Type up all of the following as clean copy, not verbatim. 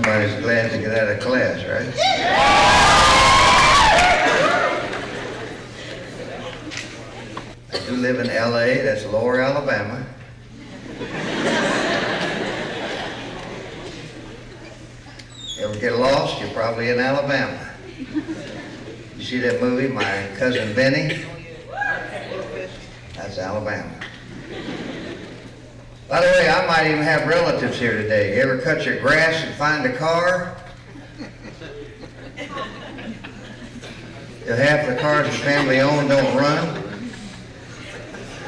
Somebody's glad to get out of class, right? I do live in L.A., that's Lower Alabama. You ever get lost, you're probably in Alabama. You see that movie, My Cousin Benny? That's Alabama. By the way, I might even have relatives here today. You ever cut your grass and find a car? Half the cars the family own don't run.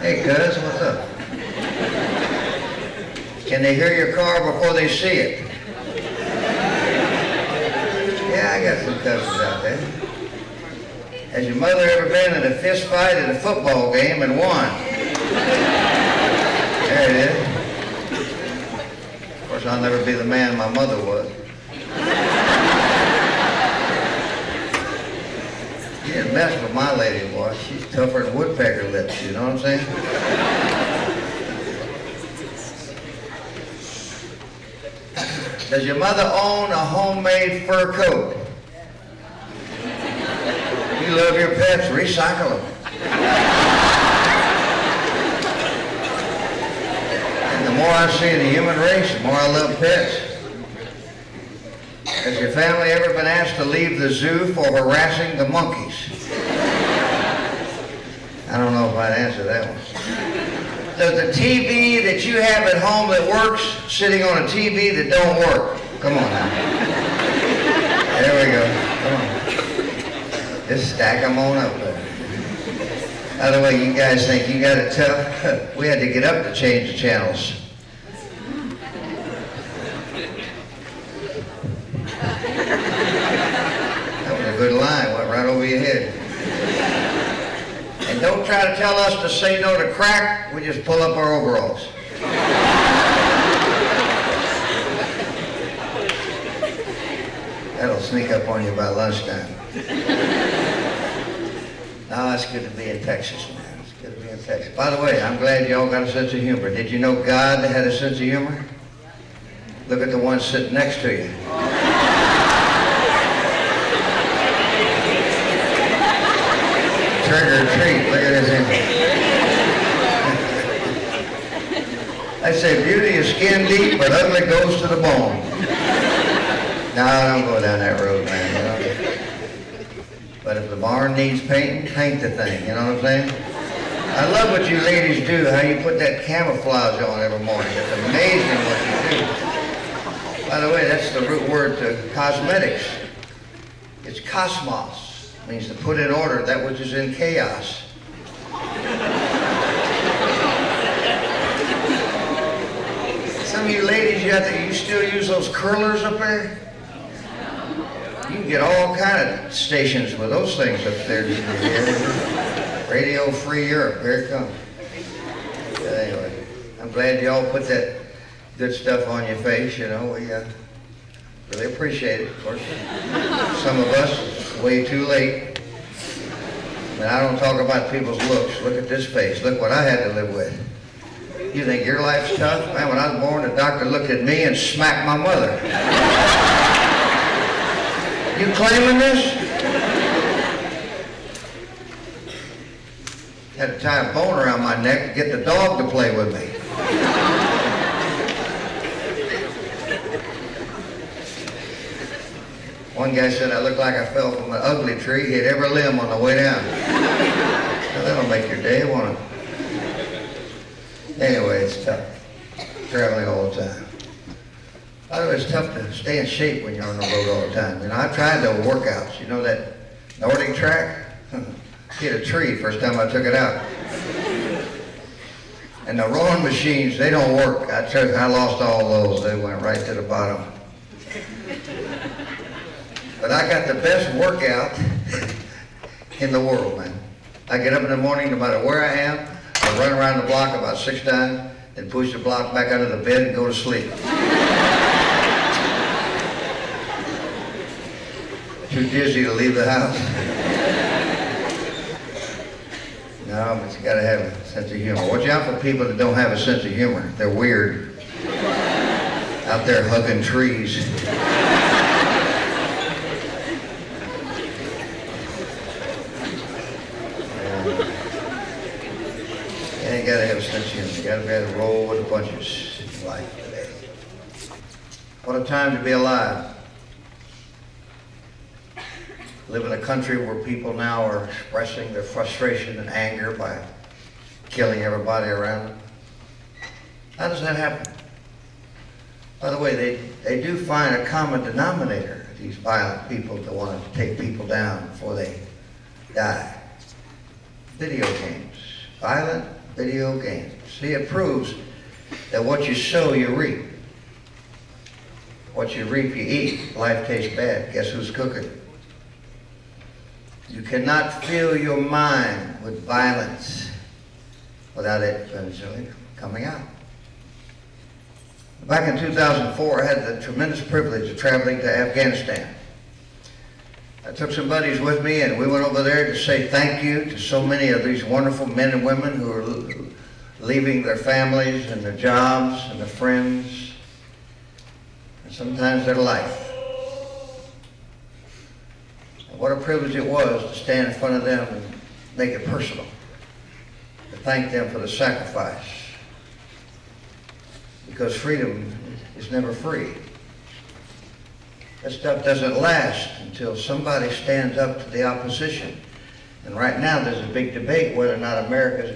Hey, cuz, what's up? Can they hear your car before they see it? Yeah, I got some cousins out there. Has your mother ever been in a fist fight at a football game and won? There it is. Of course, I'll never be the man my mother was. You didn't mess with my lady, boy. She's tougher than woodpecker lips, you know what I'm saying? Does your mother own a homemade fur coat? You love your pets, recycle them. And the more I see of the human race, the more I love pets. Has your family ever been asked to leave the zoo for harassing the monkeys? I don't know if I'd answer that one. Does the TV that you have at home that works sitting on a TV that don't work? Come on now. There we go. Come on. Just stack them on up there. By the way, you guys think you got it tough? We had to get up to change the channels. That was a good line, went right over your head. And don't try to tell us to say no to crack, we just pull up our overalls. That'll sneak up on you by lunchtime. No, it's good to be in Texas, man. It's good to be in Texas. By the way, I'm glad y'all got a sense of humor. Did you know God had a sense of humor? Look at the one sitting next to you. Trick or treat, look at his image. I say beauty is skin deep, but ugly goes to the bone. No, don't go down that road, man. You know? But if the barn needs painting, paint the thing, you know what I'm saying? I love what you ladies do, how you put that camouflage on every morning. It's amazing what you do. By the way, that's the root word to cosmetics. It's cosmos. It means to put in order that which is in chaos. Some of you ladies, you still use those curlers up there? You can get all kind of stations with those things up there. Radio Free Europe, here it comes. But anyway, I'm glad y'all put that good stuff on your face, you know. We really appreciate it, of course. Some of us, it's way too late. And I don't talk about people's looks. Look at this face. Look what I had to live with. You think your life's tough? Man, when I was born, the doctor looked at me and smacked my mother. You claiming this? Had to tie a bone around my neck to get the dog to play with me. One guy said I looked like I fell from an ugly tree, hit every limb on the way down. Well, that'll make your day, won't it? Anyway, it's tough. Traveling all the time. By the way, it's tough to stay in shape when you're on the road all the time. You know, I tried the workouts. You know that Nordic track? Hit a tree first time I took it out. And the rowing machines, they don't work. I lost all those. They went right to the bottom. But I got the best workout in the world, man. I get up in the morning, no matter where I am, I run around the block about 6 times, then push the block back under the bed and go to sleep. Too dizzy to leave the house. No, but you gotta have a sense of humor. Watch out for people that don't have a sense of humor. They're weird. Out there hugging trees. got to have a sense of humor. You got to be able to roll with the punches in life today. What a time to be alive. Live in a country where people now are expressing their frustration and anger by killing everybody around them. How does that happen? By the way, they do find a common denominator, these violent people that want to take people down before they die. Video games. Violent video games. See, it proves that what you sow, you reap. What you reap, you eat. Life tastes bad. Guess who's cooking? You cannot fill your mind with violence without it eventually coming out. Back in 2004, I had the tremendous privilege of traveling to Afghanistan. I took some buddies with me, and we went over there to say thank you to so many of these wonderful men and women who are leaving their families and their jobs and their friends, and sometimes their life. And what a privilege it was to stand in front of them and make it personal, to thank them for the sacrifice. Because freedom is never free. That stuff doesn't last until somebody stands up to the opposition. And right now there's a big debate whether or not America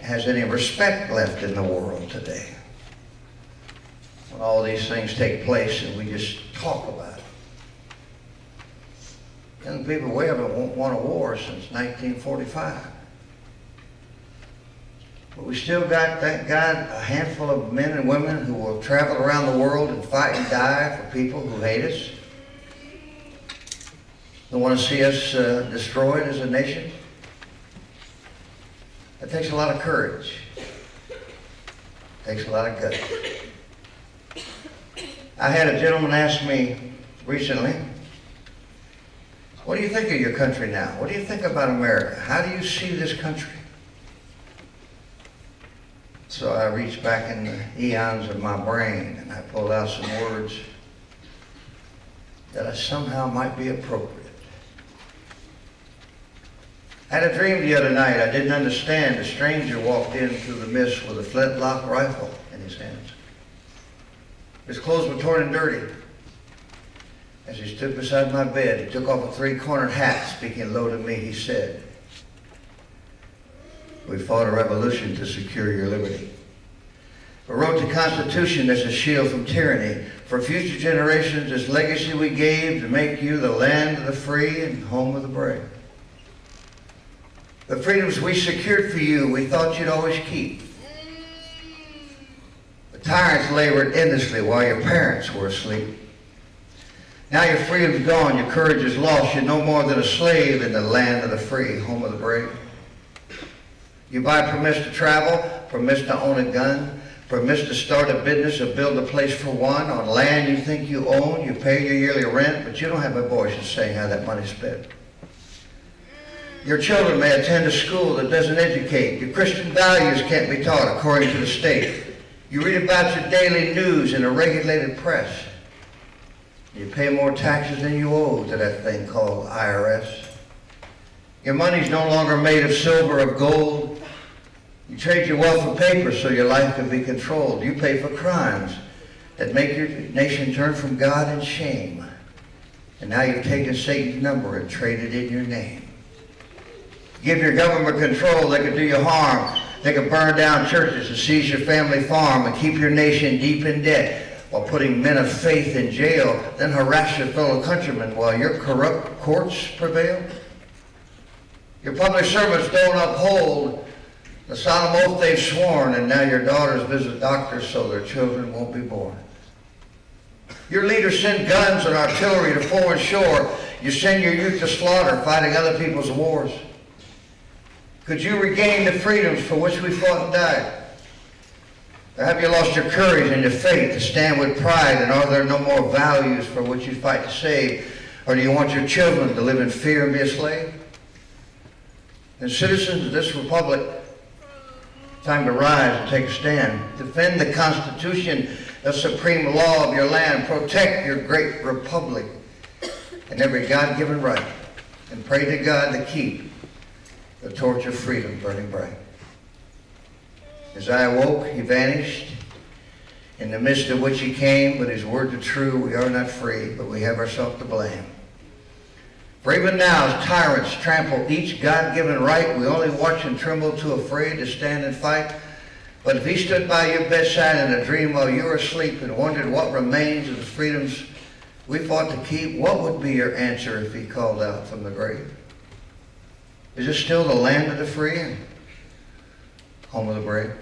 has any respect left in the world today. When all these things take place and we just talk about it. Young people, we haven't won a war since 1945. But we still got, thank God, a handful of men and women who will travel around the world and fight and die for people who hate us, who want to see us destroyed as a nation. It takes a lot of courage. It takes a lot of guts. I had a gentleman ask me recently, what do you think of your country now? What do you think about America? How do you see this country? So I reached back in the eons of my brain and I pulled out some words that I somehow might be appropriate. I had a dream the other night. I didn't understand. A stranger walked in through the mist with a flintlock rifle in his hands. His clothes were torn and dirty. As he stood beside my bed, he took off a three-cornered hat. Speaking low to me, he said, "We fought a revolution to secure your liberty. We wrote the Constitution as a shield from tyranny. For future generations, this legacy we gave to make you the land of the free and home of the brave. The freedoms we secured for you, we thought you'd always keep. The tyrants labored endlessly while your parents were asleep. Now your freedom's gone, your courage is lost. You're no more than a slave in the land of the free, home of the brave. You buy permits to travel, permits to own a gun, permits to start a business or build a place for one on land you think you own. You pay your yearly rent, but you don't have a voice in saying how that money's spent. Your children may attend a school that doesn't educate. Your Christian values can't be taught according to the state. You read about your daily news in a regulated press. You pay more taxes than you owe to that thing called IRS. Your money's no longer made of silver or gold. You trade your wealth for paper so your life can be controlled. You pay for crimes that make your nation turn from God in shame. And now you've taken Satan's number and traded in your name. Give your government control, they could do you harm. They could burn down churches and seize your family farm and keep your nation deep in debt while putting men of faith in jail, then harass your fellow countrymen while your corrupt courts prevail. Your public servants don't uphold the solemn oath they've sworn, and now your daughters visit doctors so their children won't be born. Your leaders send guns and artillery to foreign shore. You send your youth to slaughter, fighting other people's wars. Could you regain the freedoms for which we fought and died? Or have you lost your courage and your faith to stand with pride, and are there no more values for which you fight to save? Or do you want your children to live in fear and be a slave? And citizens of this republic, time to rise and take a stand. Defend the Constitution, the supreme law of your land. Protect your great republic and every God-given right. And pray to God to keep the torch of freedom burning bright. As I awoke, he vanished, in the midst of which he came, but his words are true, we are not free, but we have ourselves to blame. For even now, as tyrants trample each God-given right, we only watch and tremble, too afraid to stand and fight. But if he stood by your bedside in a dream while you were asleep and wondered what remains of the freedoms we fought to keep, what would be your answer if he called out from the grave? Is it still the land of the free and home of the brave?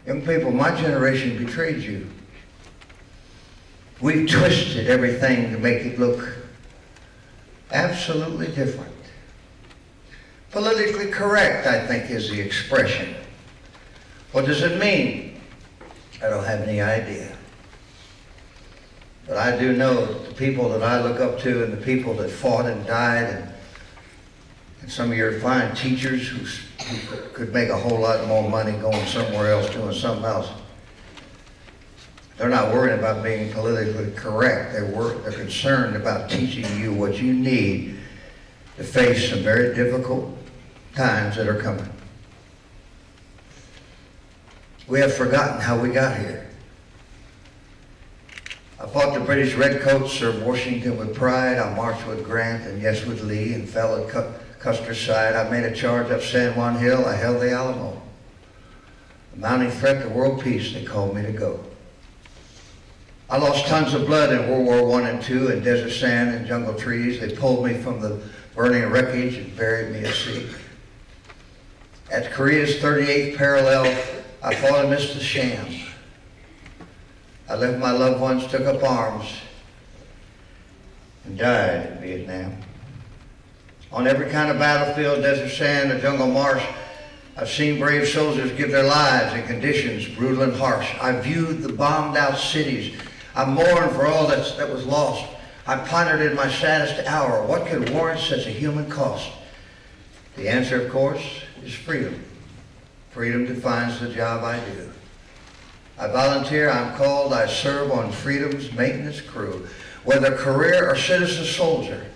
Young people, my generation betrayed you. We've twisted everything to make it look absolutely different. Politically correct, I think, is the expression. What does it mean? I don't have any idea. But I do know that the people that I look up to and the people that fought and died and some of your fine teachers who could make a whole lot more money going somewhere else doing something else, they're not worried about being politically correct. They're concerned about teaching you what you need to face some very difficult times that are coming. We have forgotten how we got here. I fought the British redcoats, served Washington with pride. I marched with Grant and yes with Lee and fell at Custer's side. I made a charge up San Juan Hill. I held the Alamo. A mounting threat to world peace, they called me to go. I lost tons of blood in World War I and II in desert sand and jungle trees. They pulled me from the burning wreckage and buried me at sea. At Korea's 38th parallel, I fought amidst the sham. I left my loved ones, took up arms, and died in Vietnam. On every kind of battlefield, desert sand, or jungle marsh, I've seen brave soldiers give their lives in conditions brutal and harsh. I viewed the bombed out cities. I mourned for all that was lost. I pondered in my saddest hour, what could warrant such a human cost? The answer, of course, is freedom. Freedom defines the job I do. I volunteer, I'm called, I serve on freedom's maintenance crew. Whether career or citizen soldier,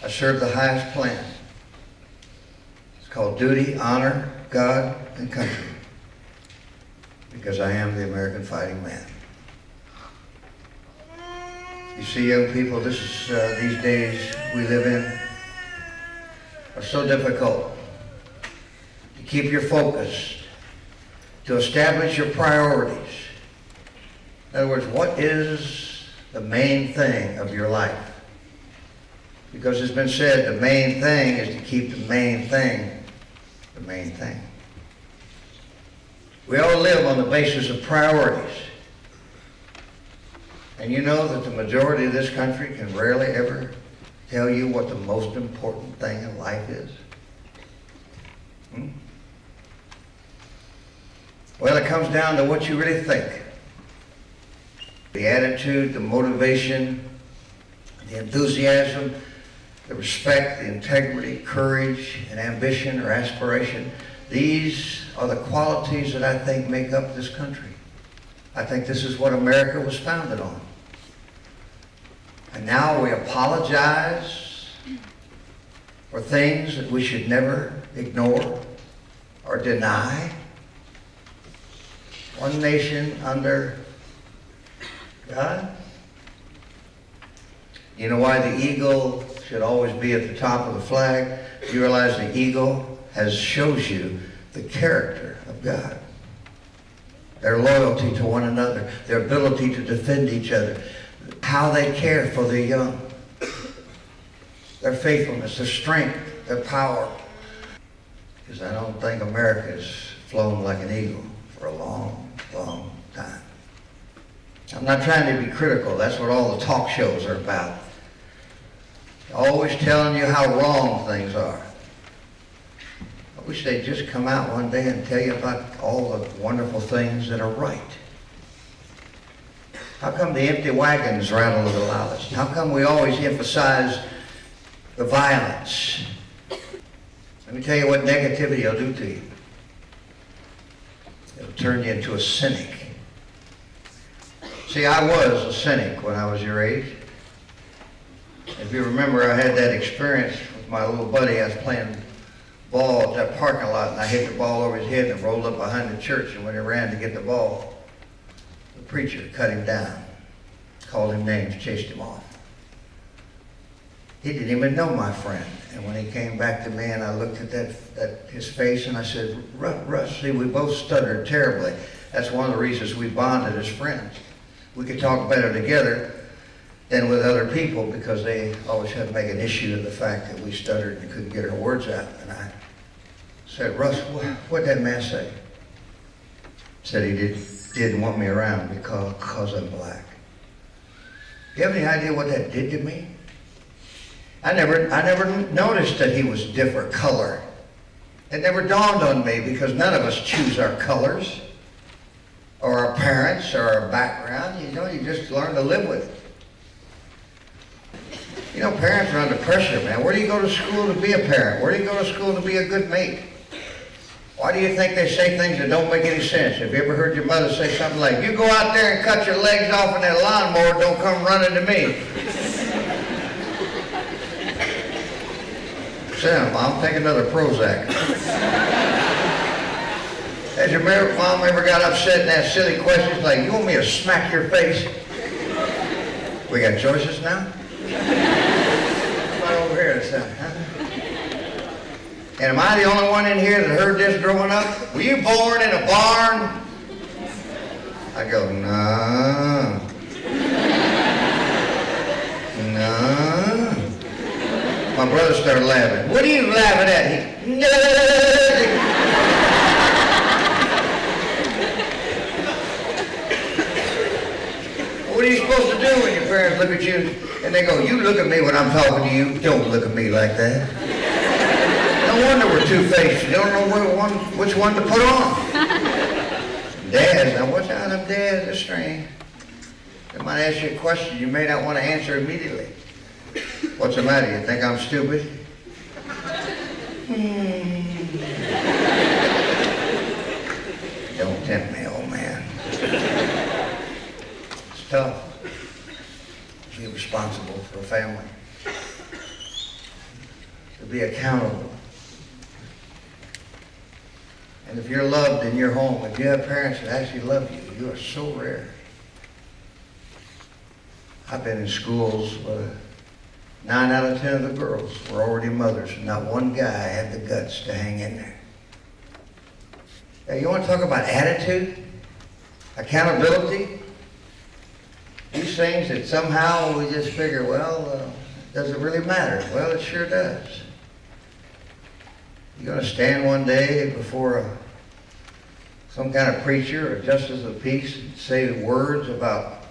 I serve the highest plan. It's called duty, honor, God, and country. Because I am the American fighting man. You see, young people, this is these days we live in are so difficult. To keep your focus, to establish your priorities. In other words, what is the main thing of your life? Because it's been said the main thing is to keep the main thing the main thing. We all live on the basis of priorities. And you know that the majority of this country can rarely ever tell you what the most important thing in life is. Well, it comes down to what you really think. The attitude, the motivation, the enthusiasm, the respect, the integrity, courage, and ambition or aspiration. These are the qualities that I think make up this country. I think this is what America was founded on. And now we apologize for things that we should never ignore or deny. One nation under God. You know why the eagle should always be at the top of the flag? You realize the eagle shows you the character of God. Their loyalty to one another, their ability to defend each other, how they care for their young, their faithfulness, their strength, their power. Because I don't think America has flown like an eagle for a long, long time. I'm not trying to be critical. That's what all the talk shows are about. Always telling you how wrong things are. I wish they'd just come out one day and tell you about all the wonderful things that are right. How come the empty wagons rattle the loudest? How come we always emphasize the violence? Let me tell you what negativity will do to you. It'll turn you into a cynic. See, I was a cynic when I was your age. If you remember, I had that experience with my little buddy. I was playing ball at that parking lot, and I hit the ball over his head and it rolled up behind the church. And when he ran to get the ball, the preacher cut him down, called him names, chased him off. He didn't even know my friend. And when he came back to me and I looked at his face and I said, Russ, see, we both stuttered terribly. That's one of the reasons we bonded as friends. We could talk better together than with other people because they always had to make an issue of the fact that we stuttered and couldn't get our words out. And I said, Russ, what'd that man say? Said he didn't want me around because I'm black. Do you have any idea what that did to me? I never noticed that he was different color. It never dawned on me because none of us choose our colors or our parents or our background. You know, you just learn to live with it. You know, parents are under pressure, man. Where do you go to school to be a parent? Where do you go to school to be a good mate? Why do you think they say things that don't make any sense? Have you ever heard your mother say something like, you go out there and cut your legs off in that lawnmower, don't come running to me? Sam, Mom, take another Prozac. Has your mom ever got upset and asked silly questions like, you want me to smack your face? We got choices now? Right over here, huh? And am I the only one in here that heard this growing up? Were you born in a barn? I go, no. No. My brother started laughing. What are you laughing at? What are you supposed to do when your parents look at you and they go, you look at me when I'm talking to you. Don't look at me like that. No wonder we're two-faced. You don't know which one to put on. Dads, now watch out, them dads are strange. They might ask you a question you may not want to answer immediately. What's the matter? You think I'm stupid? Don't tempt me, old man. It's tough to be responsible for a family, to be accountable. And if you're loved in your home, if you have parents that actually love you, you are so rare. I've been in schools where 9 out of 10 of the girls were already mothers, and not one guy had the guts to hang in there. Now, you want to talk about attitude, accountability? These things that somehow we just figure, well, does it really matter? Well, it sure does. You're going to stand one day before some kind of preacher or justice of peace and say words about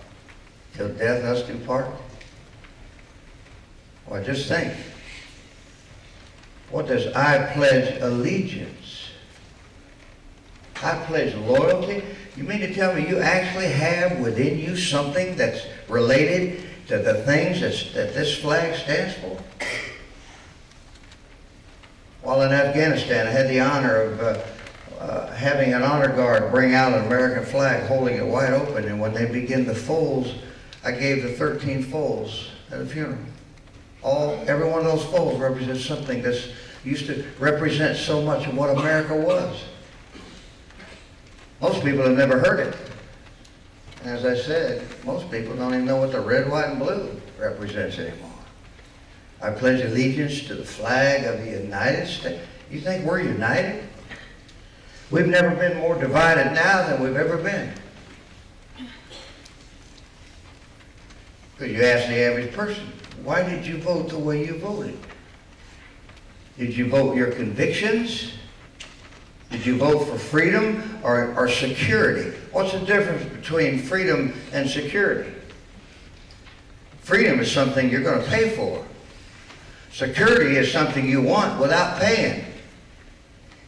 till death us do part? Well, just think. What does I pledge allegiance? I pledge loyalty? You mean to tell me you actually have within you something that's related to the things that this flag stands for? While in Afghanistan, I had the honor of having an honor guard bring out an American flag, holding it wide open, and when they begin the folds, I gave the 13 folds at a funeral. Every one of those folds represents something that used to represent so much of what America was. Most people have never heard it. And as I said, most people don't even know what the red, white, and blue represents anymore. I pledge allegiance to the flag of the United States. You think we're united? We've never been more divided now than we've ever been. Because you ask the average person, why did you vote the way you voted? Did you vote your convictions? Did you vote for freedom or security? What's the difference between freedom and security? Freedom is something you're going to pay for. Security is something you want without paying.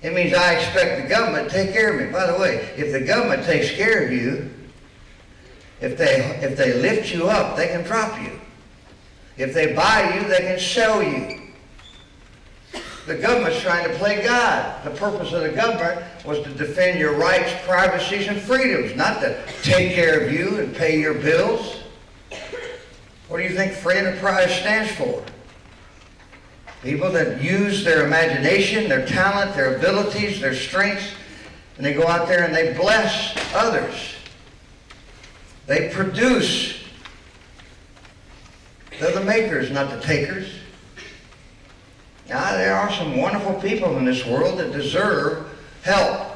It means I expect the government to take care of me. By the way, if the government takes care of you, if they lift you up, they can drop you. If they buy you, they can sell you. The government's trying to play God. The purpose of the government was to defend your rights, privacies, and freedoms, not to take care of you and pay your bills. What do you think free enterprise stands for? People that use their imagination, their talent, their abilities, their strengths, and they go out there and they bless others. They produce. They're the makers, not the takers. Now, there are some wonderful people in this world that deserve help.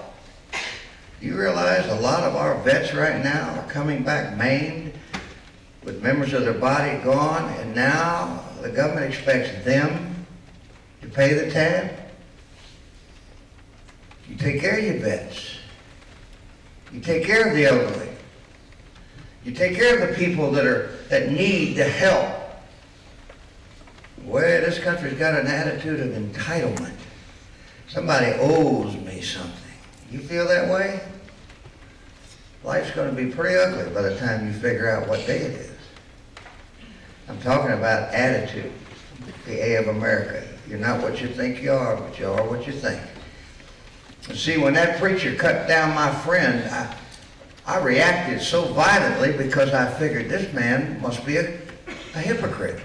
You realize a lot of our vets right now are coming back maimed, with members of their body gone, and now the government expects them to pay the tab? You take care of your vets. You take care of the elderly. You take care of the people that need the help. Well, this country's got an attitude of entitlement. Somebody owes me something. You feel that way? Life's going to be pretty ugly by the time you figure out what day it is. I'm talking about attitude, the A of America. You're not what you think you are, but you are what you think. And see, when that preacher cut down my friend, I reacted so violently because I figured this man must be a hypocrite.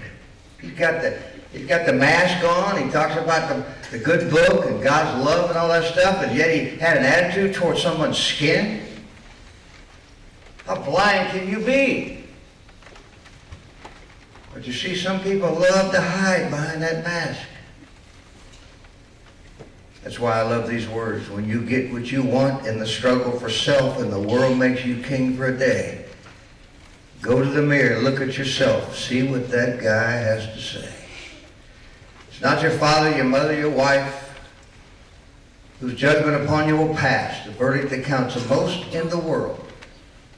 He's got the mask on. He talks about the good book and God's love and all that stuff, and yet he had an attitude towards someone's skin. How blind can you be? But you see, some people love to hide behind that mask. That's why I love these words. When you get what you want in the struggle for self and the world makes you king for a day, go to the mirror, look at yourself, see what that guy has to say. It's not your father, your mother, your wife, whose judgment upon you will pass. The verdict that counts the most in the world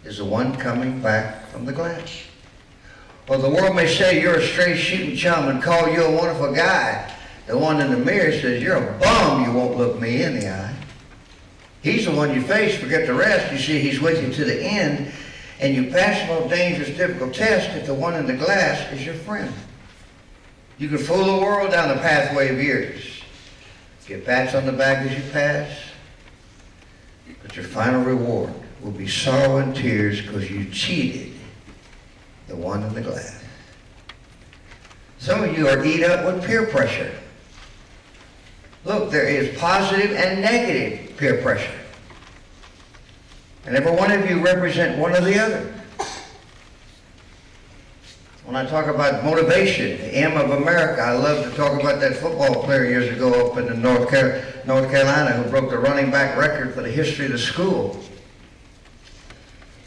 is the one coming back from the glass. Well, the world may say you're a straight shooting chum and call you a wonderful guy. The one in the mirror says, you're a bum, you won't look me in the eye. He's the one you face, forget the rest. You see, he's with you to the end, and you pass the most dangerous, difficult test if the one in the glass is your friend. You can fool the world down the pathway of years. Get pats on the back as you pass, but your final reward will be sorrow and tears because you cheated the one in the glass. Some of you are eat up with peer pressure. Look, there is positive and negative peer pressure. And every one of you represent one or the other. When I talk about motivation, the M of America, I love to talk about that football player years ago up in North Carolina who broke the running back record for the history of the school.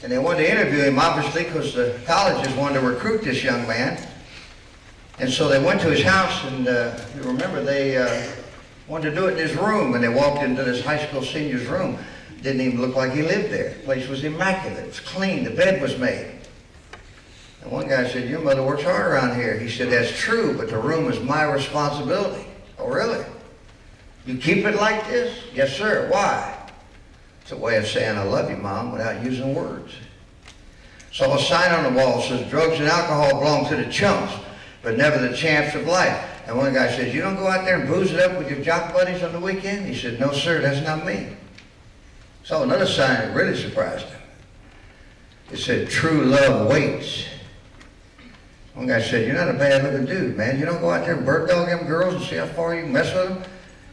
And they wanted to interview him, obviously, because the colleges wanted to recruit this young man. And so they went to his house, and you remember, they wanted to do it in his room, and they walked into this high school senior's room. Didn't even look like he lived there. The place was immaculate. It was clean. The bed was made. And one guy said, your mother works hard around here. He said, that's true, but the room is my responsibility. Oh, really? You keep it like this? Yes, sir. Why? It's a way of saying, I love you, Mom, without using words. Saw a sign on the wall that says, drugs and alcohol belong to the chumps, but never the champs of life. And one guy says, you don't go out there and booze it up with your jock buddies on the weekend? He said, no, sir, that's not me. Saw another sign that really surprised him. It said, true love waits. One guy said, you're not a bad-looking dude, man. You don't go out there and bird dog them girls and see how far you can mess with them?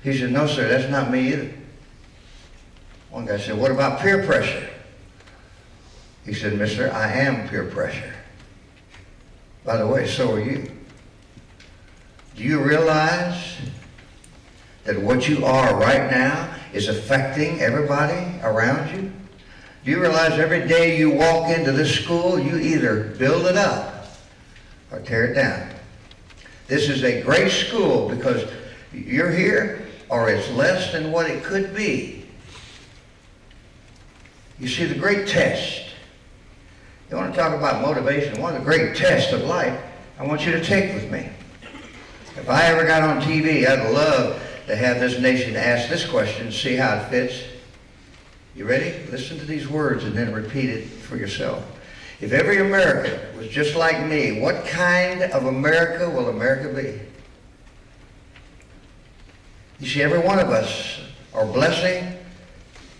He said, no, sir, that's not me either. One guy said, what about peer pressure? He said, mister, I am peer pressure. By the way, so are you. Do you realize that what you are right now is affecting everybody around you? Do you realize every day you walk into this school, you either build it up or tear it down? This is a great school because you're here, or it's less than what it could be. You see, the great test. You want to talk about motivation? One of the great tests of life I want you to take with me. If I ever got on TV, I'd love to have this nation ask this question, see how it fits. You ready? Listen to these words and then repeat it for yourself. If every American was just like me, what kind of America will America be? You see, every one of us are blessing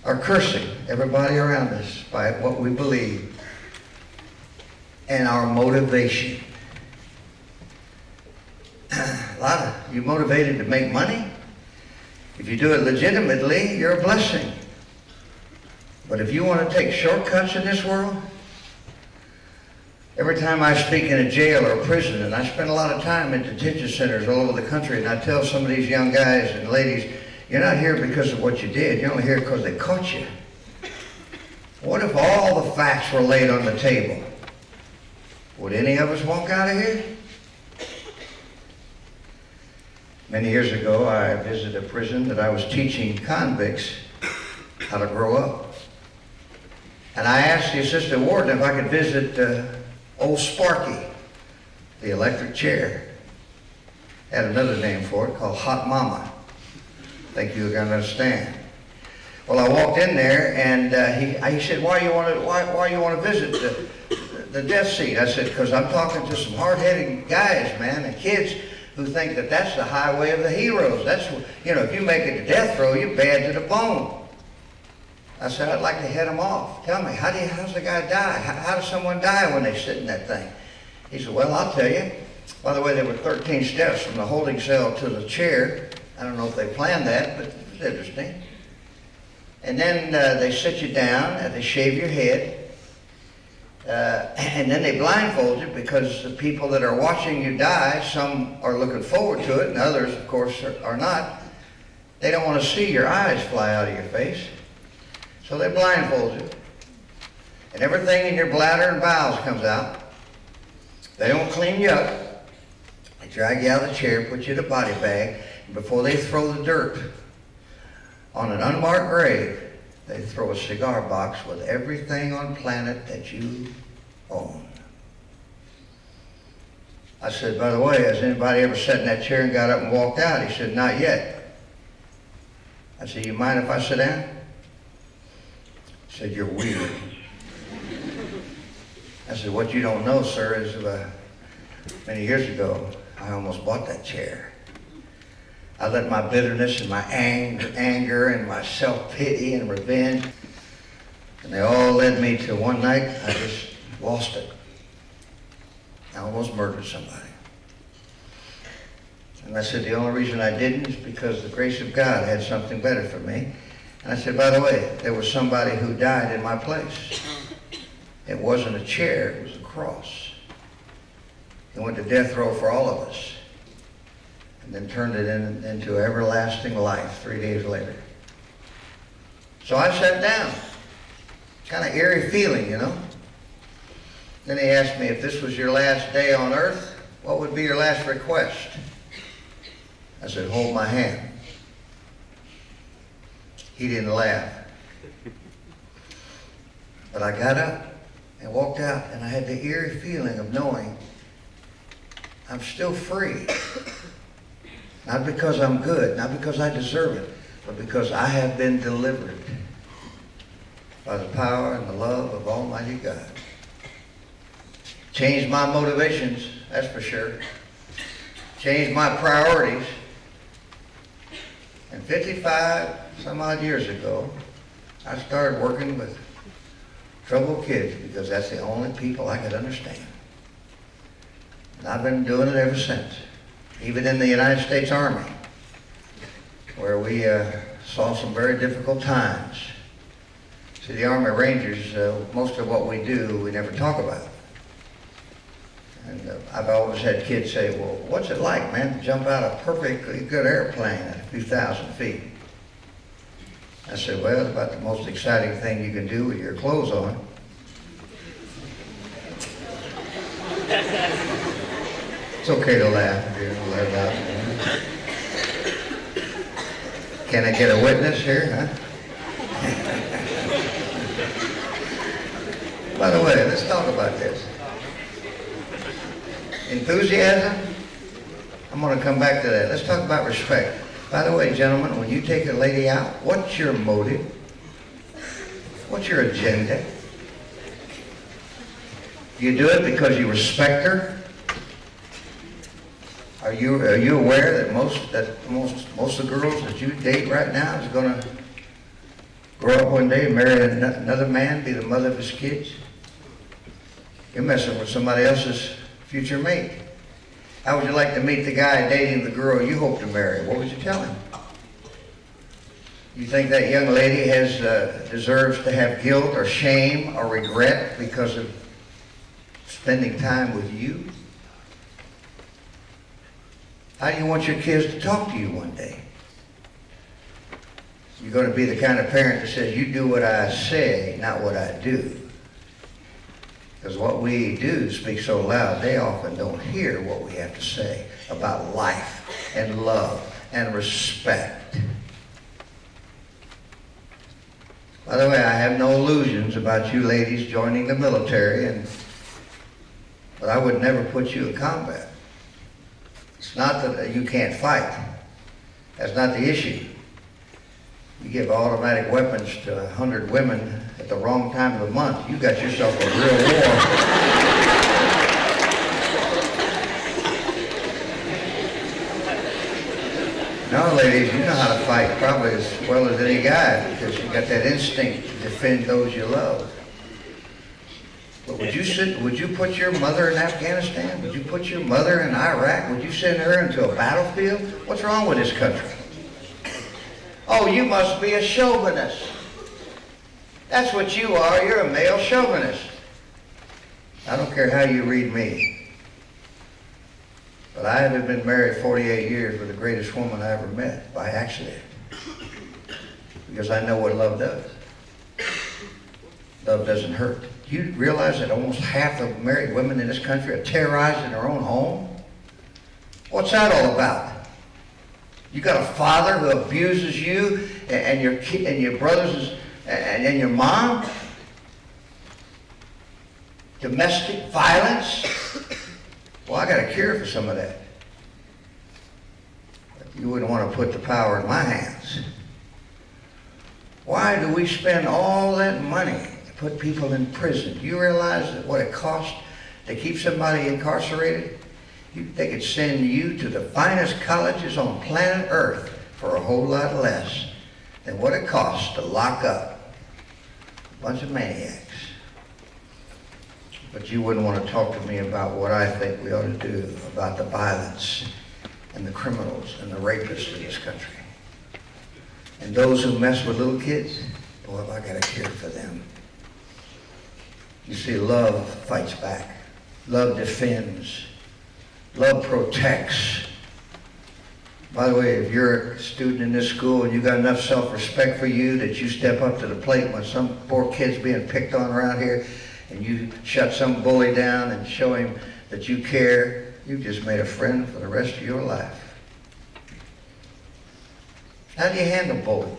or cursing everybody around us by what we believe and our motivation. A lot of You motivated to make money? If you do it legitimately, you're a blessing. But if you want to take shortcuts in this world, every time I speak in a jail or a prison, and I spend a lot of time in detention centers all over the country, and I tell some of these young guys and ladies, you're not here because of what you did. You're only here because they caught you. What if all the facts were laid on the table? Would any of us walk out of here? Many years ago, I visited a prison that I was teaching convicts how to grow up. And I asked the assistant warden if I could visit old Sparky, the electric chair. Had another name for it called Hot Mama. I think you're going to understand. Well, I walked in there and he said, why you want to visit the death seat? I said, because I'm talking to some hard-headed guys, man, and kids who think that that's the highway of the heroes. That's, if you make it to death row, you're bad to the bone. I said, I'd like to head them off. Tell me, how's the guy die? How does someone die when they sit in that thing? He said, well, I'll tell you. By the way, there were 13 steps from the holding cell to the chair. I don't know if they planned that, but it's interesting. And then they sit you down and they shave your head. And then they blindfold you because the people that are watching you die, some are looking forward to it and others, of course, are not. They don't want to see your eyes fly out of your face. So they blindfold you. And everything in your bladder and bowels comes out. They don't clean you up. They drag you out of the chair, put you in a body bag, and before they throw the dirt on an unmarked grave, they throw a cigar box with everything on planet that you own. I said, by the way, has anybody ever sat in that chair and got up and walked out? He said, not yet. I said, you mind if I sit down? He said, you're weird. I said, what you don't know, sir, is many years ago, I almost bought that chair. I let my bitterness and my anger and my self-pity and revenge, and they all led me to one night, I just lost it. I almost murdered somebody. And I said, the only reason I didn't is because the grace of God had something better for me. And I said, by the way, there was somebody who died in my place. It wasn't a chair, it was a cross. He went to death row for all of us. And then turned it into everlasting life 3 days later. So I sat down. Kind of eerie feeling, Then he asked me, if this was your last day on earth, what would be your last request? I said, hold my hand. He didn't laugh. But I got up and walked out, and I had the eerie feeling of knowing I'm still free. Not because I'm good, not because I deserve it, but because I have been delivered by the power and the love of Almighty God. Changed my motivations, that's for sure. Changed my priorities. And 55 some odd years ago, I started working with troubled kids because that's the only people I could understand. And I've been doing it ever since. Even in the United States Army, where we saw some very difficult times. See, the Army Rangers, most of what we do, we never talk about. And I've always had kids say, well, what's it like, man, to jump out of a perfectly good airplane at a few thousand feet? I said, well, it's about the most exciting thing you can do with your clothes on. It's okay to laugh if you don't let it out. Can I get a witness here, huh? By the way, let's talk about this. Enthusiasm? I'm going to come back to that. Let's talk about respect. By the way, gentlemen, when you take a lady out, what's your motive? What's your agenda? You do it because you respect her? Are you aware that most of the girls that you date right now is going to grow up one day and marry another man, be the mother of his kids? You're messing with somebody else's future mate. How would you like to meet the guy dating the girl you hope to marry? What would you tell him? You think that young lady deserves to have guilt or shame or regret because of spending time with you? How do you want your kids to talk to you one day? You're going to be the kind of parent that says, you do what I say, not what I do. Because what we do speaks so loud, they often don't hear what we have to say about life and love and respect. By the way, I have no illusions about you ladies joining the military, but I would never put you in combat. It's not that you can't fight. That's not the issue. You give automatic weapons to 100 women at the wrong time of the month, you got yourself a real war. No, ladies, you know how to fight probably as well as any guy because you got that instinct to defend those you love. But would you put your mother in Afghanistan? Would you put your mother in Iraq? Would you send her into a battlefield? What's wrong with this country? Oh, you must be a chauvinist. That's what you are. You're a male chauvinist. I don't care how you read me. But I have been married 48 years with the greatest woman I ever met by accident. Because I know what love does. Love doesn't hurt. Do you realize that almost half of married women in this country are terrorized in their own home? What's that all about? You got a father who abuses you and your brothers and your mom? Domestic violence? Well, I got a cure for some of that. But you wouldn't want to put the power in my hands. Why do we spend all that money to put people in prison? Do you realize that what it costs to keep somebody incarcerated? They could send you to the finest colleges on planet Earth for a whole lot less than what it costs to lock up a bunch of maniacs. But you wouldn't want to talk to me about what I think we ought to do about the violence and the criminals and the rapists in this country. And those who mess with little kids, boy, have I got a cure for them. You see, love fights back. Love defends. Love protects. By the way, if you're a student in this school and you got enough self-respect for you that you step up to the plate when some poor kid's being picked on around here and you shut some bully down and show him that you care, you've just made a friend for the rest of your life. How do you handle bullies?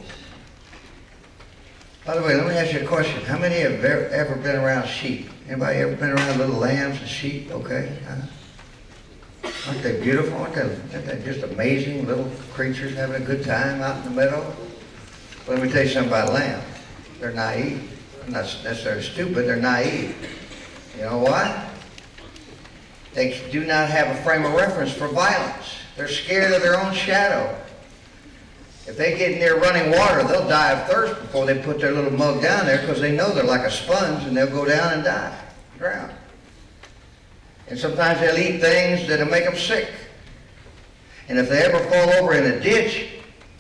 By the way, let me ask you a question. How many have ever been around sheep? Anybody ever been around little lambs and sheep? Okay. Aren't they beautiful? Aren't they just amazing little creatures having a good time out in the meadow? Well, let me tell you something about lambs. They're naive. They're not necessarily stupid, they're naive. You know why? They do not have a frame of reference for violence. They're scared of their own shadow. If they get near running water, they'll die of thirst before they put their little mug down there because they know they're like a sponge and they'll go down and die, drown. And sometimes they'll eat things that'll make them sick. And if they ever fall over in a ditch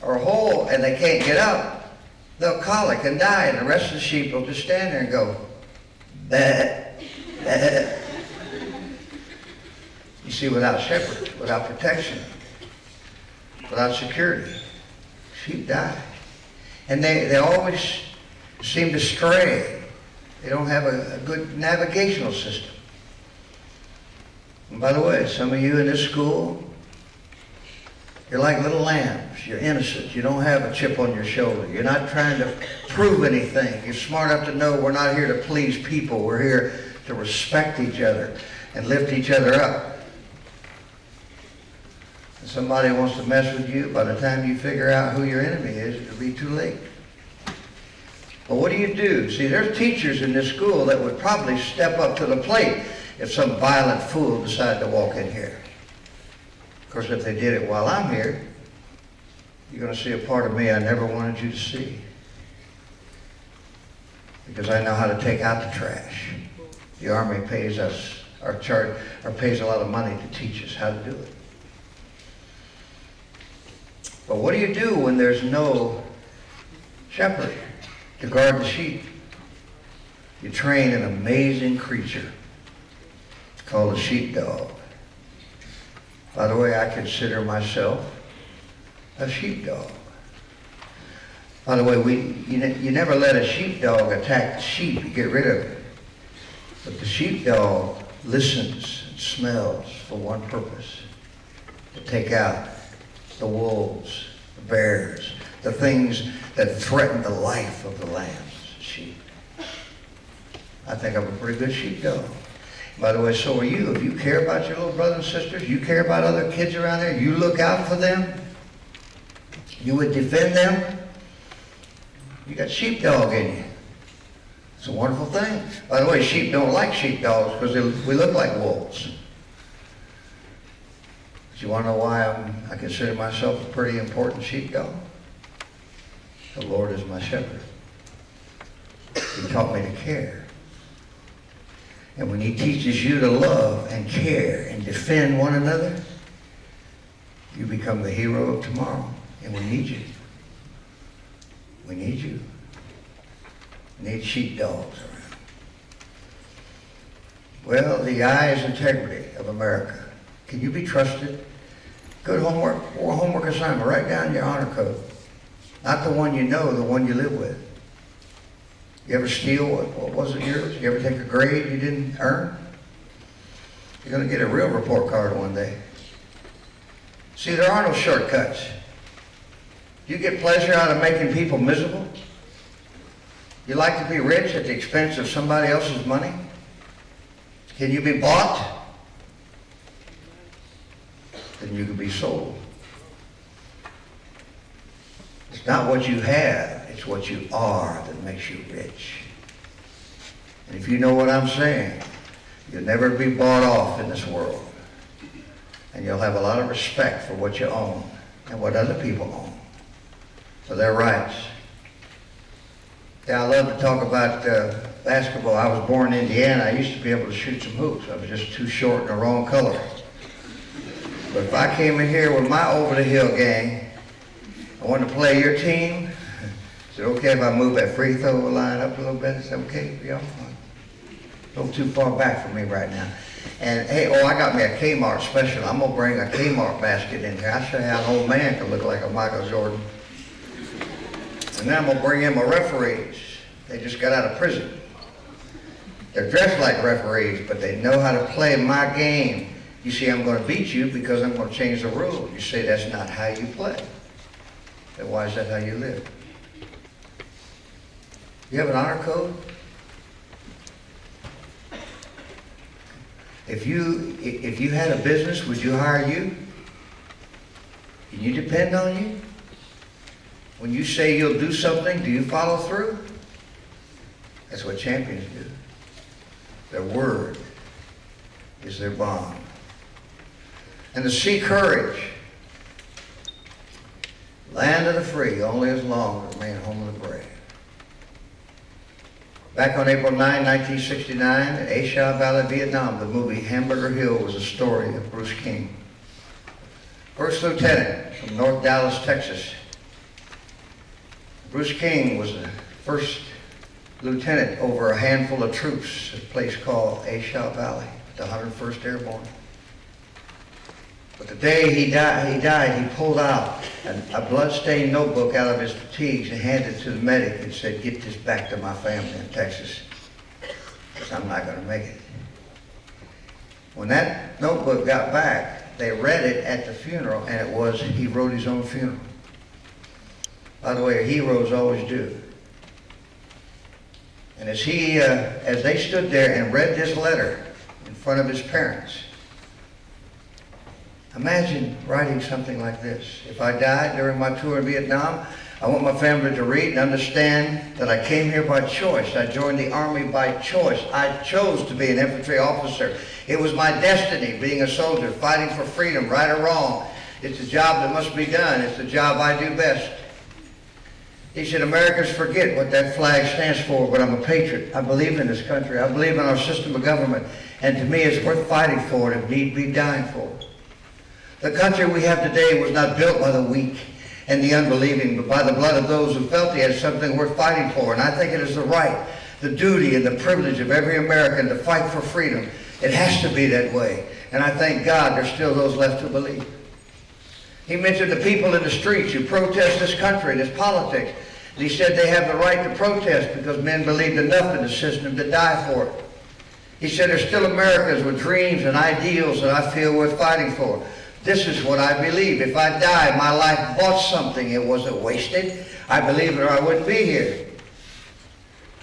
or a hole and they can't get up, they'll colic and die, and the rest of the sheep will just stand there and go, bah, bah. You see, without shepherds, without protection, without security, sheep die. And they always seem to stray. They don't have a good navigational system. And by the way, some of you in this school, you're like little lambs. You're innocent. You don't have a chip on your shoulder. You're not trying to prove anything. You're smart enough to know we're not here to please people. We're here to respect each other and lift each other up. And somebody wants to mess with you, by the time you figure out who your enemy is, it'll be too late. But what do you do? See, there's teachers in this school that would probably step up to the plate if some violent fool decided to walk in here. Of course, if they did it while I'm here, you're going to see a part of me I never wanted you to see. Because I know how to take out the trash. The Army pays us or pays a lot of money to teach us how to do it. But what do you do when there's no shepherd to guard the sheep? You train an amazing creature called a sheepdog. By the way, I consider myself a sheepdog. By the way, you never let a sheepdog attack the sheep. You get rid of it. But the sheepdog listens and smells for one purpose: to take out the wolves, the bears, the things that threaten the life of the lambs, sheep. I think I'm a pretty good sheepdog. By the way, so are you. If you care about your little brothers and sisters, you care about other kids around there, you look out for them, you would defend them, you got sheepdog in you. It's a wonderful thing. By the way, sheep don't like sheepdogs because we look like wolves. But you want to know why I consider myself a pretty important sheepdog? The Lord is my shepherd. He taught me to care. And when He teaches you to love and care and defend one another, you become the hero of tomorrow. And we need you. We need you. We need sheepdogs around. Well, the eyes integrity of America. Can you be trusted? Good homework or homework assignment. Write down your honor code. Not the one you know, the one you live with. You ever steal what wasn't yours? You ever take a grade you didn't earn? You're going to get a real report card one day. See, there are no shortcuts. Do you get pleasure out of making people miserable? You like to be rich at the expense of somebody else's money? Can you be bought? Then you can be sold. It's not what you have, it's what you are that makes you rich. And if you know what I'm saying, you'll never be bought off in this world. And you'll have a lot of respect for what you own and what other people own, for their rights. Yeah, I love to talk about basketball. I was born in Indiana. I used to be able to shoot some hoops. I was just too short and the wrong color. But if I came in here with my over-the-hill gang, I wanted to play your team, is it okay if I move that free throw line up a little bit? Is that okay for y'all? A little too far back for me right now. And hey, I got me a Kmart special. I'm going to bring a Kmart basket in here. I'll show you how an old man can look like a Michael Jordan. And then I'm going to bring in my referees. They just got out of prison. They're dressed like referees, but they know how to play my game. You see, I'm going to beat you because I'm going to change the rules. You say that's not how you play. Then why is that how you live? You have an honor code? If you had a business, would you hire you? Can you depend on you? When you say you'll do something, do you follow through? That's what champions do. Their word is their bond. And to see courage. Land of the free, only as long as remain home of the brave. Back on April 9, 1969, in Asia Valley, Vietnam, the movie Hamburger Hill was a story of Bruce King. First lieutenant from North Dallas, Texas. Bruce King was the first lieutenant over a handful of troops at a place called Asia Valley, the 101st Airborne. But the day he died, he pulled out a blood-stained notebook out of his fatigues and handed it to the medic and said, "Get this back to my family in Texas, because I'm not going to make it." When that notebook got back, they read it at the funeral, and he wrote his own funeral. By the way, heroes always do. And as they stood there and read this letter in front of his parents, imagine writing something like this. If I died during my tour in Vietnam, I want my family to read and understand that I came here by choice. I joined the Army by choice. I chose to be an infantry officer. It was my destiny, being a soldier, fighting for freedom, right or wrong. It's a job that must be done. It's the job I do best. He said, Americans forget what that flag stands for, but I'm a patriot. I believe in this country. I believe in our system of government. And to me, it's worth fighting for and if need be dying for. The country we have today was not built by the weak and the unbelieving, but by the blood of those who felt they had something worth fighting for. And I think it is the right, the duty, and the privilege of every American to fight for freedom. It has to be that way. And I thank God there's still those left to believe. He mentioned the people in the streets who protest this country, this politics. And he said they have the right to protest because men believed enough in the system to die for it. He said there's still Americans with dreams and ideals that I feel worth fighting for. This is what I believe. If I died, my life bought something. It wasn't wasted. I believe it or I wouldn't be here.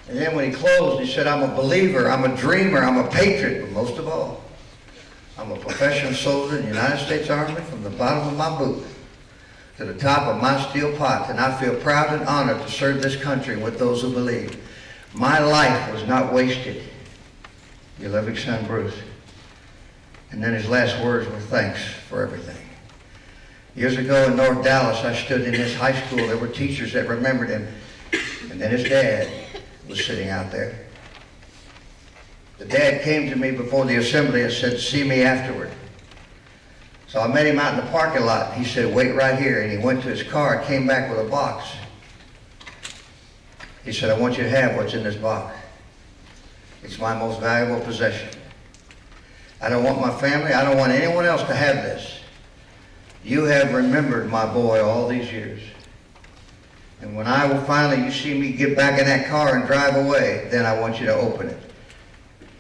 And then when he closed, he said, I'm a believer, I'm a dreamer, I'm a patriot, but most of all, I'm a professional soldier in the United States Army from the bottom of my boot to the top of my steel pot, and I feel proud and honored to serve this country with those who believe. My life was not wasted. Your loving son, Bruce. And then his last words were thanks for everything. Years ago in North Dallas, I stood in his high school. There were teachers that remembered him. And then his dad was sitting out there. The dad came to me before the assembly and said, see me afterward. So I met him out in the parking lot. He said, wait right here. And he went to his car and came back with a box. He said, I want you to have what's in this box. It's my most valuable possession. I don't want my family, I don't want anyone else to have this. You have remembered my boy all these years. And when I will finally, you see me get back in that car and drive away, then I want you to open it.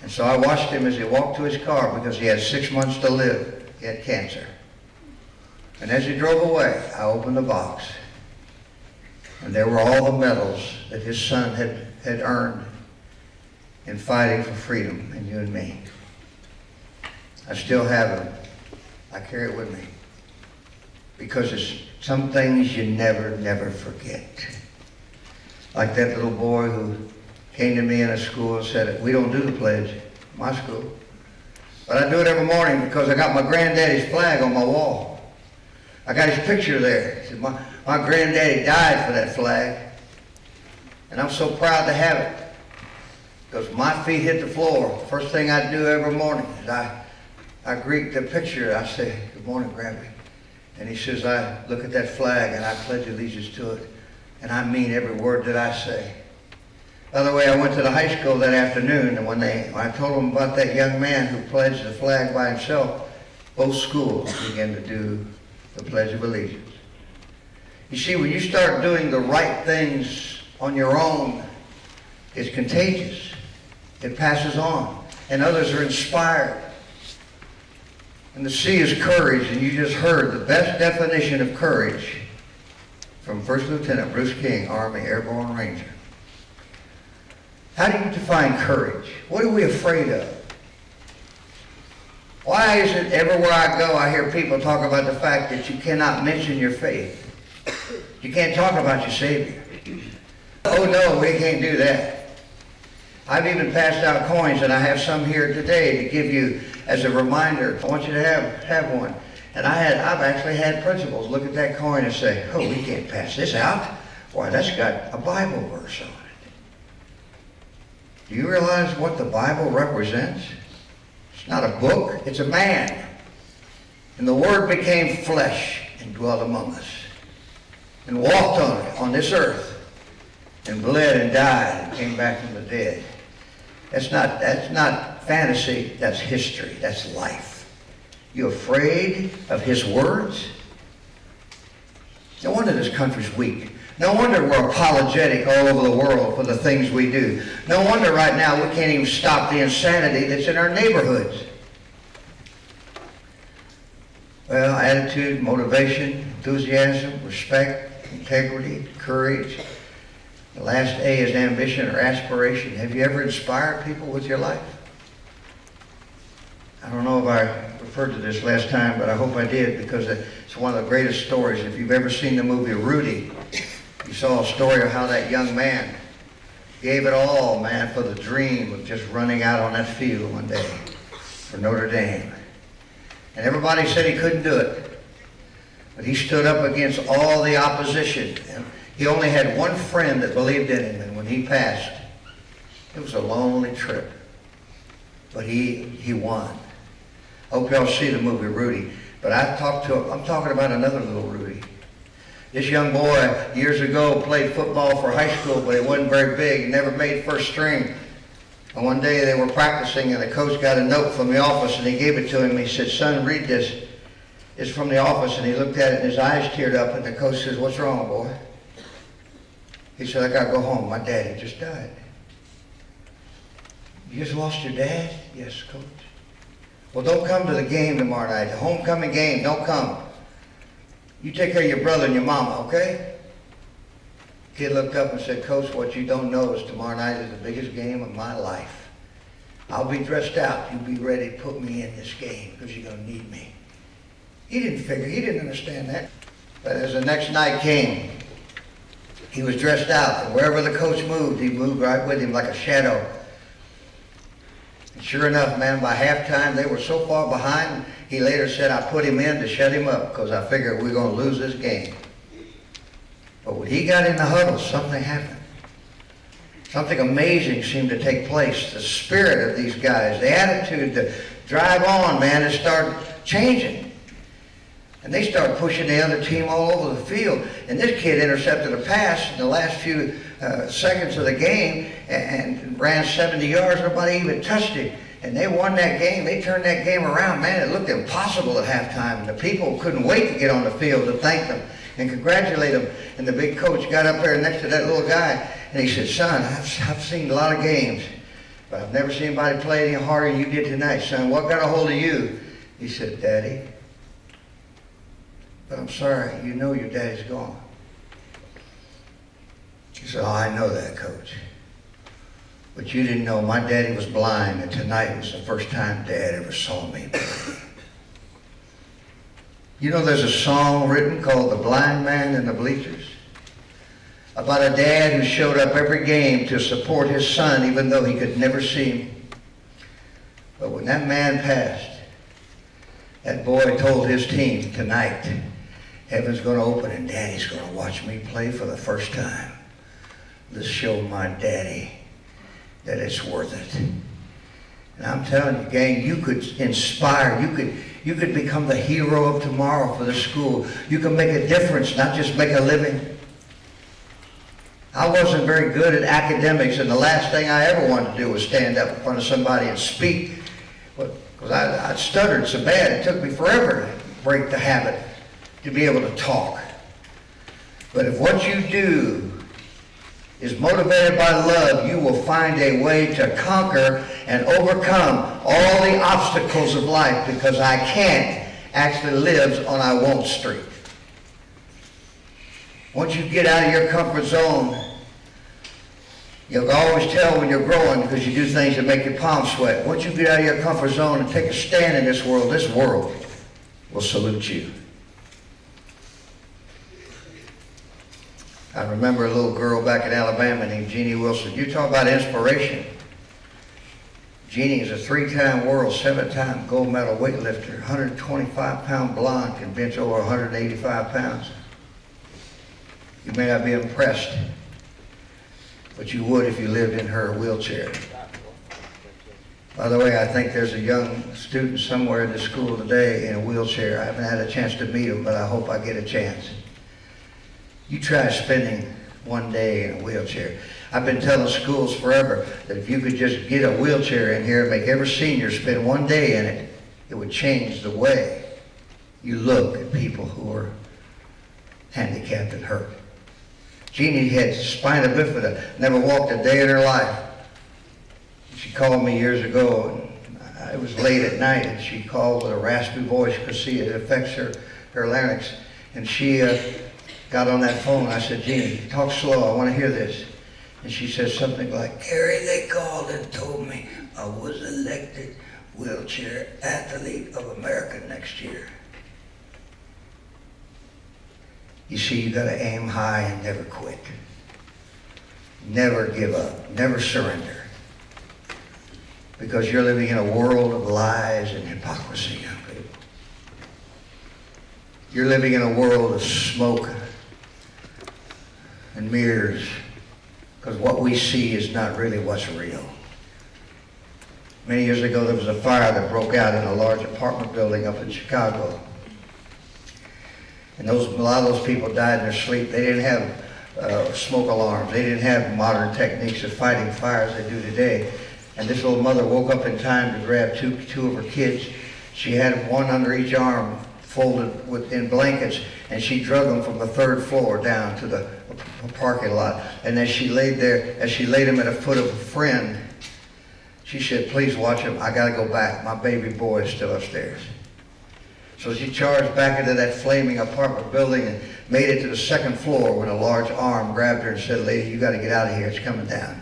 And so I watched him as he walked to his car because he had 6 months to live. He had cancer. And as he drove away, I opened the box. And there were all the medals that his son had earned in fighting for freedom, and you and me. I still have them. I carry it with me. Because it's some things you never forget. Like that little boy who came to me in a school and said, we don't do the pledge, my school. But I do it every morning because I got my granddaddy's flag on my wall. I got his picture there. He said, my granddaddy died for that flag. And I'm so proud to have it. Because my feet hit the floor. The first thing I do every morning is I greet the picture. I say, good morning, Grandpa. And he says, I look at that flag and I pledge allegiance to it. And I mean every word that I say. By the way, I went to the high school that afternoon, and when I told them about that young man who pledged the flag by himself, both schools began to do the Pledge of Allegiance. You see, when you start doing the right things on your own, it's contagious. It passes on, and others are inspired. And the C is courage, and you just heard the best definition of courage from First Lieutenant Bruce King, Army Airborne Ranger. How do you define courage? What are we afraid of? Why is it everywhere I go I hear people talk about the fact that you cannot mention your faith? You can't talk about your Savior. Oh no, we can't do that. I've even passed out coins, and I have some here today to give you as a reminder. I want you to have one. And I've actually had principals look at that coin and say, oh, we can't pass this out. Why, that's got a Bible verse on it. Do you realize what the Bible represents? It's not a book, it's a man. And the Word became flesh and dwelt among us and walked on this earth and bled and died and came back from the dead. That's not fantasy, that's history, that's life. You afraid of his words? No wonder this country's weak. No wonder we're apologetic all over the world for the things we do. No wonder right now we can't even stop the insanity that's in our neighborhoods. Well, attitude, motivation, enthusiasm, respect, integrity, courage. The last A is ambition or aspiration. Have you ever inspired people with your life? I don't know if I referred to this last time, but I hope I did, because it's one of the greatest stories. If you've ever seen the movie Rudy, you saw a story of how that young man gave it all, man, for the dream of just running out on that field one day for Notre Dame. And everybody said he couldn't do it. But he stood up against all the opposition. And he only had one friend that believed in him, and when he passed, it was a lonely trip. but he won. Hope y'all see the movie Rudy. But I'm talking about another little Rudy. This young boy, years ago, played football for high school, but he wasn't very big, never made first string. And one day they were practicing, and the coach got a note from the office, and he gave it to him. He said, "Son, read this. It's from the office." And he looked at it, and his eyes teared up, and the coach says, "What's wrong, boy?" He said, "I got to go home. My daddy just died." "You just lost your dad?" "Yes, coach." "Well, don't come to the game tomorrow night, the homecoming game. Don't come. You take care of your brother and your mama, okay?" Kid looked up and said, "Coach, what you don't know is tomorrow night is the biggest game of my life. I'll be dressed out. You be ready to put me in this game because you're going to need me." He didn't understand that. But as the next night came, he was dressed out, and wherever the coach moved, he moved right with him like a shadow. And sure enough, man, by halftime, they were so far behind, he later said, "I put him in to shut him up because I figured we're going to lose this game." But when he got in the huddle, something happened. Something amazing seemed to take place. The spirit of these guys, the attitude to drive on, man, and start changing. And they started pushing the other team all over the field. And this kid intercepted a pass in the last few seconds of the game and ran 70 yards. Nobody even touched him. And they won that game. They turned that game around. Man, it looked impossible at halftime. And the people couldn't wait to get on the field to thank them and congratulate them. And the big coach got up there next to that little guy, and he said, "Son, I've seen a lot of games, but I've never seen anybody play any harder than you did tonight, son. What got a hold of you?" He said, "Daddy, but I'm sorry, you know your daddy's gone." He said, "Oh, I know that, coach. But you didn't know my daddy was blind, and tonight was the first time Dad ever saw me play." You know, there's a song written called "The Blind Man and the Bleachers," about a dad who showed up every game to support his son even though he could never see him. But when that man passed, that boy told his team, "Tonight, heaven's going to open and Daddy's going to watch me play for the first time. Let's show my daddy that it's worth it." And I'm telling you, gang, you could inspire, you could become the hero of tomorrow for the school. You can make a difference, not just make a living. I wasn't very good at academics, and the last thing I ever wanted to do was stand up in front of somebody and speak, because I stuttered so bad. It took me forever to break the habit to be able to talk. But if what you do is motivated by love, you will find a way to conquer and overcome all the obstacles of life, because I can't actually live on I won't street. Once you get out of your comfort zone, you'll always tell when you're growing because you do things that make your palms sweat. Once you get out of your comfort zone and take a stand in this world will salute you. I remember a little girl back in Alabama named Jeannie Wilson. You talk about inspiration. Jeannie is a 3-time world, 7-time gold medal weightlifter, 125-pound blonde, can bench over 185 pounds. You may not be impressed, but you would if you lived in her wheelchair. By the way, I think there's a young student somewhere in the school today in a wheelchair. I haven't had a chance to meet him, but I hope I get a chance. You try spending one day in a wheelchair. I've been telling schools forever that if you could just get a wheelchair in here and make every senior spend one day in it, it would change the way you look at people who are handicapped and hurt. Jeannie had spina bifida, never walked a day in her life. She called me years ago, and it was late at night, and she called with a raspy voice because see, it affects her larynx. And she got on that phone. I said, "Jeannie, talk slow. I want to hear this." And she says something like, "Gary, they called and told me I was elected Wheelchair Athlete of America next year." You see, you got to aim high and never quit. Never give up. Never surrender. Because you're living in a world of lies and hypocrisy, young people. You're living in a world of smoke and mirrors, because what we see is not really what's real. Many years ago, there was a fire that broke out in a large apartment building up in Chicago. And a lot of those people died in their sleep. They didn't have smoke alarms. They didn't have modern techniques of fighting fires they do today. And this little mother woke up in time to grab two of her kids. She had one under each arm folded in blankets, and she drug them from the third floor down to the parking lot. And as she laid them at the foot of a friend, she said, "Please watch him. I got to go back. My baby boy is still upstairs." So she charged back into that flaming apartment building and made it to the second floor when a large arm grabbed her and said, "Lady, you got to get out of here. It's coming down."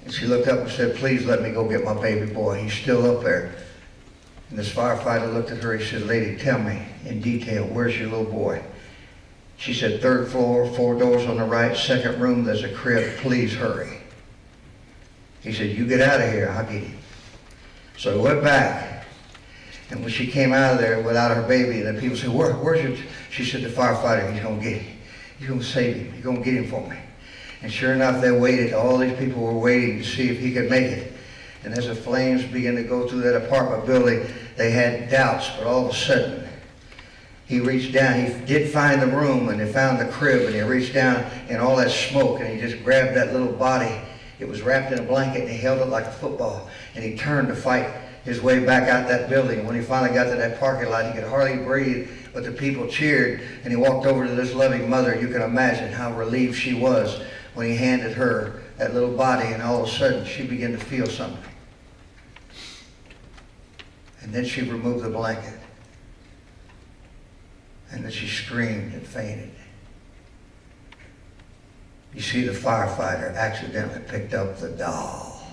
And she looked up and said, "Please let me go get my baby boy. He's still up there." And this firefighter looked at her. He said, "Lady, tell me in detail, where's your little boy?" She said, "Third floor, 4 doors on the right, second room, there's a crib. Please hurry." He said, "You get out of here, I'll get him." So he went back, and when she came out of there without her baby, and then people said, where's your... She said, "The firefighter, he's going to get him. He's going to save him. He's going to get him for me." And sure enough, they waited. All these people were waiting to see if he could make it. And as the flames began to go through that apartment building, they had doubts, but all of a sudden, he reached down. He did find the room, and he found the crib, and he reached down in all that smoke, and he just grabbed that little body. It was wrapped in a blanket, and he held it like a football, and he turned to fight his way back out that building. And when he finally got to that parking lot, he could hardly breathe, but the people cheered, and he walked over to this loving mother. You can imagine how relieved she was when he handed her that little body, and all of a sudden, she began to feel something. And then she removed the blanket, and then she screamed and fainted. You see, the firefighter accidentally picked up the doll.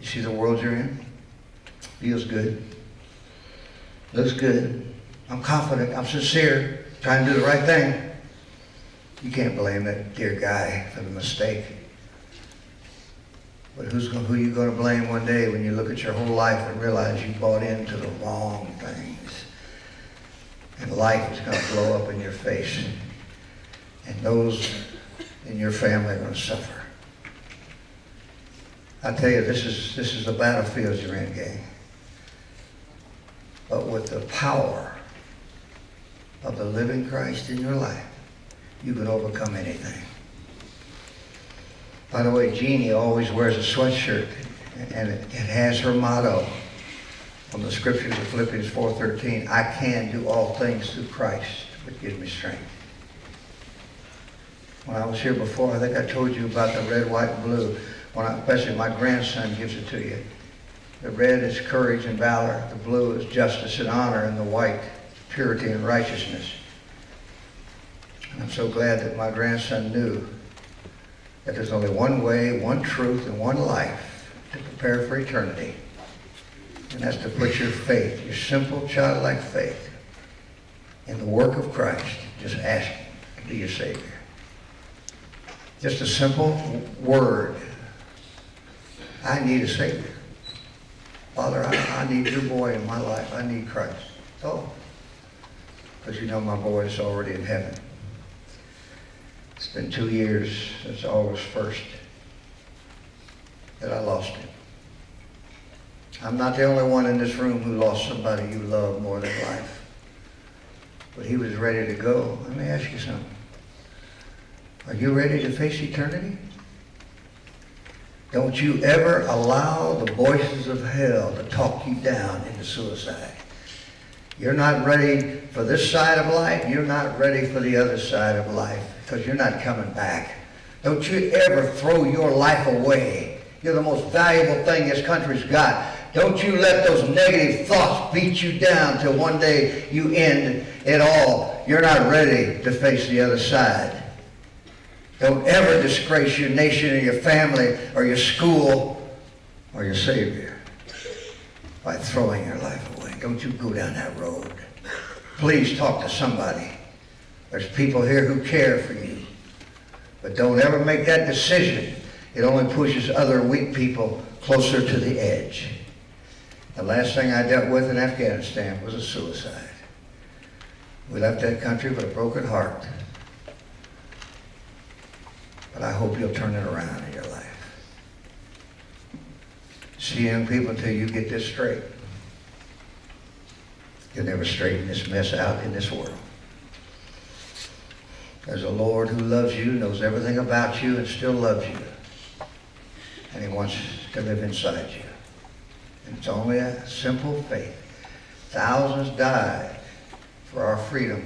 You see the world you're in? Feels good. Looks good. I'm confident. I'm sincere. Trying to do the right thing. You can't blame that dear guy for the mistake. But who are you going to blame one day when you look at your whole life and realize you bought into the wrong things? And life is going to blow up in your face. And those in your family are going to suffer. I tell you, this is the battlefield you're in, gang. But with the power of the living Christ in your life, you can overcome anything. By the way, Jeannie always wears a sweatshirt, and it has her motto from the scriptures of Philippians 4:13, "I can do all things through Christ, which gives me strength." When I was here before, I think I told you about the red, white, and blue. Especially my grandson gives it to you. The red is courage and valor. The blue is justice and honor. And the white, purity and righteousness. And I'm so glad that my grandson knew that there's only one way, one truth, and one life to prepare for eternity. And that's to put your faith, your simple childlike faith, in the work of Christ. Just ask Him to be your Savior. Just a simple word. I need a Savior. Father, I need your boy in my life. I need Christ. Oh, because you know my boy is already in heaven. It's been 2 years since August 1st that I lost him. I'm not the only one in this room who lost somebody you love more than life. But he was ready to go. Let me ask you something. Are you ready to face eternity? Don't you ever allow the voices of hell to talk you down into suicide. You're not ready for this side of life. You're not ready for the other side of life because you're not coming back. Don't you ever throw your life away. You're the most valuable thing this country's got. Don't you let those negative thoughts beat you down till one day you end it all. You're not ready to face the other side. Don't ever disgrace your nation or your family or your school or your Savior by throwing your life away. Don't you go down that road. Please talk to somebody. There's people here who care for you. But don't ever make that decision. It only pushes other weak people closer to the edge. The last thing I dealt with in Afghanistan was a suicide. We left that country with a broken heart. But I hope you'll turn it around in your life. See, young people, until you get this straight, you'll never straighten this mess out in this world. There's a Lord who loves you, knows everything about you, and still loves you. And he wants to live inside you. And it's only a simple faith. Thousands died for our freedom,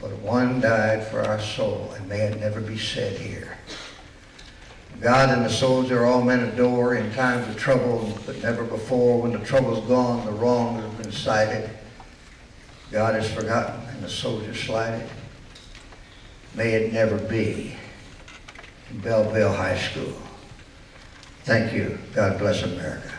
but one died for our soul, and may it never be said here. God and the soldier all men adore in times of trouble, but never before. When the trouble's gone, the wrongs have been cited. God is forgotten, and the soldier slighted. May it never be in Belleville High School. Thank you. God bless America.